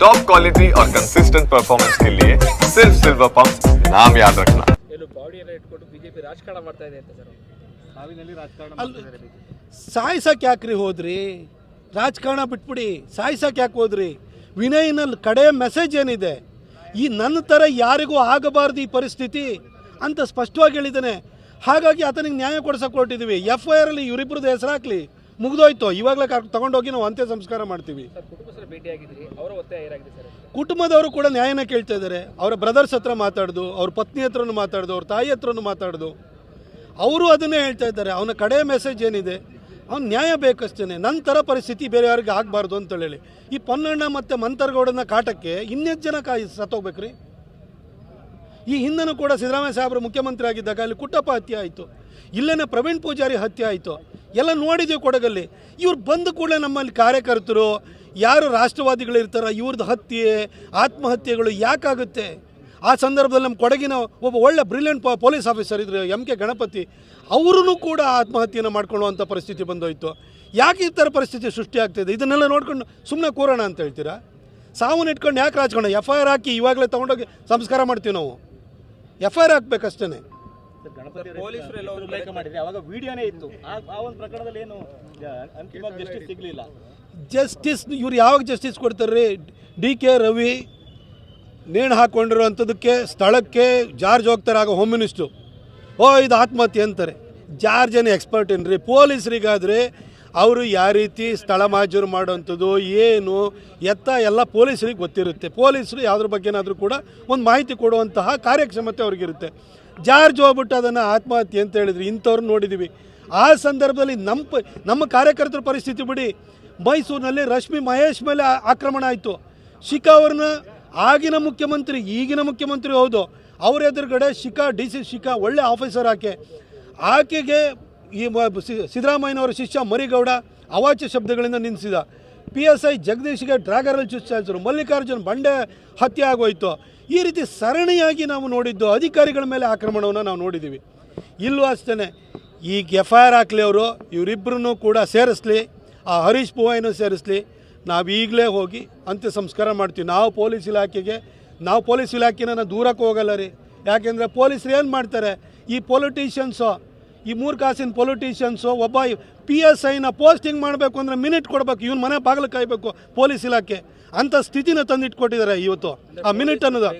Top quality और consistent performance के लिए सिर्फ सिल्वर पंप नाम याद रखना। ಬಾಡಿ ಎಲ್ಲ ಇಟ್ಕೊಂಡು ಬಿಜೆಪಿ ರಾಜಕಾರಣ ಮಾಡ್ತಾ ಇದೆ ಅಂತ ಸರ್ ಸಾವಿನಲ್ಲಿ ರಾಜಕಾರಣ ಮಾಡ್ತಾ ಇದ್ದಾರೆ ಸಾಯಿಸಕ್ಕೆ ಯಾಕ್ರಿ ಹೋದ್ರಿ? ರಾಜಕಾರಣ ಬಿಟ್ಬಿಡಿ, ಸಾಯಿಸಕ್ಕೆ ಯಾಕೆ ಹೋದ್ರಿ? ವಿನಯ್ನಲ್ಲಿ ಕಡೆ ಮೆಸೇಜ್ ಏನಿದೆ, ಈ ನನ್ನ ಥರ ಯಾರಿಗೂ ಆಗಬಾರ್ದು ಈ ಪರಿಸ್ಥಿತಿ ಅಂತ ಸ್ಪಷ್ಟವಾಗಿ ಹೇಳಿದ್ದಾನೆ. ಹಾಗಾಗಿ ಆತನಿಗೆ ನ್ಯಾಯ ಕೊಡ್ಸಕ್ಕೆ ಹೊರಟಿದ್ದೀವಿ. FIR ಅಲ್ಲಿ ಇವರಿಬ್ಬರದ್ದು ಹೆಸರು ಹಾಕ್ಲಿ, ಮುಗಿದೋಯ್ತು. ಇವಾಗಲೇ ತಗೊಂಡೋಗಿ ನಾವು ಅಂತ್ಯ ಸಂಸ್ಕಾರ ಮಾಡ್ತೀವಿ. ಕುಟುಂಬದವರು ಕೂಡ ನ್ಯಾಯನ ಕೇಳ್ತಾ ಇದ್ದಾರೆ. ಅವರ ಬ್ರದರ್ಸ್ ಹತ್ರ ಮಾತಾಡ್ದು, ಅವ್ರ ಪತ್ನಿ ಹತ್ರನೂ ಮಾತಾಡ್ದು, ಅವ್ರ ತಾಯಿ ಹತ್ರನೂ ಮಾತಾಡ್ದು, ಅವರು ಅದನ್ನೇ ಹೇಳ್ತಾ ಇದ್ದಾರೆ. ಅವನ ಕಡೆ ಮೆಸೇಜ್ ಏನಿದೆ, ಅವ್ನು ನ್ಯಾಯ ಬೇಕಷ್ಟೇ. ನನ್ನ ಥರ ಪರಿಸ್ಥಿತಿ ಬೇರೆ ಯಾರಿಗೆ ಆಗಬಾರ್ದು ಅಂತೇಳಿ ಈ ಪೊನ್ನಣ್ಣ ಮತ್ತು ಮಂತರ್ಗೌಡನ ಕಾಟಕ್ಕೆ ಇನ್ನೆಷ್ಟು ಜನ ಸತ್ತೋಗ್ಬೇಕ್ರಿ? ಈ ಹಿಂದನೂ ಕೂಡ ಸಿದ್ದರಾಮಯ್ಯ ಸಾಹೇಬರು ಮುಖ್ಯಮಂತ್ರಿ ಆಗಿದ್ದಾಗ ಅಲ್ಲಿ ಕುಟ್ಟಪ್ಪ ಹತ್ಯೆ ಆಯಿತು, ಇಲ್ಲೇನೆ ಪ್ರವೀಣ್ ಪೂಜಾರಿ ಹತ್ಯೆ ಆಯಿತು, ಎಲ್ಲ ನೋಡಿದ್ದೀವಿ ಕೊಡಗಲ್ಲಿ. ಇವ್ರು ಬಂದ ಕೂಡಲೇ ನಮ್ಮಲ್ಲಿ ಕಾರ್ಯಕರ್ತರು ಯಾರು ರಾಷ್ಟ್ರವಾದಿಗಳಿರ್ತಾರೋ ಇವ್ರದ್ದು ಹತ್ಯೆ ಆತ್ಮಹತ್ಯೆಗಳು ಯಾಕಾಗುತ್ತೆ? ಆ ಸಂದರ್ಭದಲ್ಲಿ ನಮ್ಮ ಕೊಡಗಿನ ಒಬ್ಬ ಒಳ್ಳೆ ಬ್ರಿಲಿಯಂಟ್ ಪೊಲೀಸ್ ಆಫೀಸರ್ ಇದ್ರು MK ಗಣಪತಿ, ಅವರೂ ಕೂಡ ಆತ್ಮಹತ್ಯೆಯನ್ನು ಮಾಡ್ಕೊಳ್ಳುವಂಥ ಪರಿಸ್ಥಿತಿ ಬಂದೋಯ್ತು. ಯಾಕೆ ಈ ಥರ ಪರಿಸ್ಥಿತಿ ಸೃಷ್ಟಿ ಆಗ್ತಾಯಿದೆ? ಇದನ್ನೆಲ್ಲ ನೋಡ್ಕೊಂಡು ಸುಮ್ಮನೆ ಕೂರೋಣ ಅಂತ ಹೇಳ್ತೀರಾ? ಸಾವನ್ನ ಇಟ್ಕೊಂಡು ಯಾಕೆ ರಾಜಕಾರಣ? FIR ಹಾಕಿ ಇವಾಗಲೇ ತೊಗೊಂಡೋಗಿ ಸಂಸ್ಕಾರ ಮಾಡ್ತೀವಿ ನಾವು. FIR ಹಾಕ್ಬೇಕಷ್ಟೇ. ಪೊಲೀಸರು ಉಲ್ಲೇಖ ಮಾಡಿದ್ರೆ ಅವಾಗ ವಿಡಿಯೋನೇ ಇತ್ತು. ಆ ಒಂದು ಪ್ರಕರಣದಲ್ಲಿ ಏನು ಅಂತಿಮವಾಗಿ ಜಸ್ಟಿಸ್ ಸಿಗಲಿಲ್ಲ. ಜಸ್ಟಿಸ್ ಇವ್ರು ಯಾವಾಗ ಜಸ್ಟಿಸ್ ಕೊಡ್ತಾರೆ? DK ರವಿ ನೇಣು ಹಾಕ್ಕೊಂಡಿರೋವಂಥದ್ದಕ್ಕೆ ಸ್ಥಳಕ್ಕೆ ಜಾರ್ಜ್ ಹೋಗ್ತಾರೆ, ಆಗ ಹೋಮ್ ಮಿನಿಸ್ಟ್ರು. ಇದು ಆತ್ಮಹತ್ಯೆ ಅಂತಾರೆ. ಜಾರ್ಜ್ ಏನು ಎಕ್ಸ್ಪರ್ಟ್ ಏನ್ರಿ? ಪೊಲೀಸರಿಗಾದರೆ ಅವರು ಯಾವ ರೀತಿ ಸ್ಥಳ ಮಾಜೂರು ಮಾಡೋವಂಥದ್ದು ಏನು ಎತ್ತ ಎಲ್ಲ ಪೊಲೀಸರಿಗೆ ಗೊತ್ತಿರುತ್ತೆ. ಪೊಲೀಸರು ಯಾವುದ್ರ ಬಗ್ಗೆನಾದರೂ ಕೂಡ ಒಂದು ಮಾಹಿತಿ ಕೊಡುವಂತಹ ಕಾರ್ಯಕ್ಷಮತೆ ಅವ್ರಿಗಿರುತ್ತೆ. ಜಾರ್ಜ್ ಹೋಗ್ಬಿಟ್ಟು ಅದನ್ನು ಆತ್ಮಹತ್ಯೆ ಅಂತ ಹೇಳಿದ್ರು. ಇಂಥವ್ರನ್ನ ನೋಡಿದ್ದೀವಿ. ಆ ಸಂದರ್ಭದಲ್ಲಿ ನಮ್ಮ ಕಾರ್ಯಕರ್ತರ ಪರಿಸ್ಥಿತಿ ಬಿಡಿ. ಮೈಸೂರಿನಲ್ಲಿ ರಶ್ಮಿ ಮಹೇಶ್ ಮೇಲೆ ಆಕ್ರಮಣ ಆಯಿತು. ಶಿಖಾ ಅವ್ರನ್ನ ಆಗಿನ ಮುಖ್ಯಮಂತ್ರಿ ಈಗಿನ ಮುಖ್ಯಮಂತ್ರಿ ಹೌದು, ಅವ್ರ ಎದುರುಗಡೆ DC ಶಿಖಾ ಒಳ್ಳೆ ಆಫೀಸರ್. ಆಕೆಗೆ ಈ ಸಿದ್ದರಾಮಯ್ಯನವರ ಶಿಷ್ಯ ಮರಿಗೌಡ ಅವಾಚ್ಯ ಶಬ್ದಗಳಿಂದ ನಿಲ್ಲಿಸಿದ. PSI ಜಗದೀಶ್ಗೆ ಡ್ರ್ಯಾಗರಲ್ಲಿ ಚುಚ್ಚಾಯಿಸಿದ್ರು. ಮಲ್ಲಿಕಾರ್ಜುನ್ ಬಂಡೆ ಹತ್ಯೆ ಆಗೋಯ್ತು. ಈ ರೀತಿ ಸರಣಿಯಾಗಿ ನಾವು ನೋಡಿದ್ದು. ಅಧಿಕಾರಿಗಳ ಮೇಲೆ ಆಕ್ರಮಣವನ್ನು ನಾವು ನೋಡಿದ್ದೀವಿ. ಇಲ್ಲೂ ಅಷ್ಟೇ. ಈಗ FIR ಹಾಕಲಿ, ಅವರು ಇವರಿಬ್ಬರನ್ನೂ ಕೂಡ ಸೇರಿಸ್ಲಿ, ಆ ಹರೀಶ್ ಪೂವಯ್ಯನೂ ಸೇರಿಸ್ಲಿ. ನಾವು ಈಗಲೇ ಹೋಗಿ ಅಂತ್ಯ ಸಂಸ್ಕಾರ ಮಾಡ್ತೀವಿ. ನಾವು ಪೊಲೀಸ್ ಇಲಾಖೆನ ದೂರಕ್ಕೆ ಹೋಗಲ್ಲ ರೀ. ಯಾಕೆಂದರೆ ಪೊಲೀಸರು ಏನು ಮಾಡ್ತಾರೆ? ಈ ಪೊಲಿಟಿಷಿಯನ್ಸು, ಈ 3 ಕಾಸಿನ ಪೊಲಿಟಿಷಿಯನ್ಸು, ಒಬ್ಬ PSIನ ಪೋಸ್ಟಿಂಗ್ ಮಾಡಬೇಕು ಅಂದರೆ ಮಿನಿಟ್ ಕೊಡಬೇಕು, ಇವನು ಮನೆ ಬಾಗಿಲು ಕಾಯಬೇಕು ಪೊಲೀಸ್ ಇಲಾಖೆ. ಅಂಥ ಸ್ಥಿತಿನ ತಂದಿಟ್ಕೊಟ್ಟಿದ್ದಾರೆ ಇವತ್ತು ಆ ಮಿನಿಟ್ ಅನ್ನೋದು.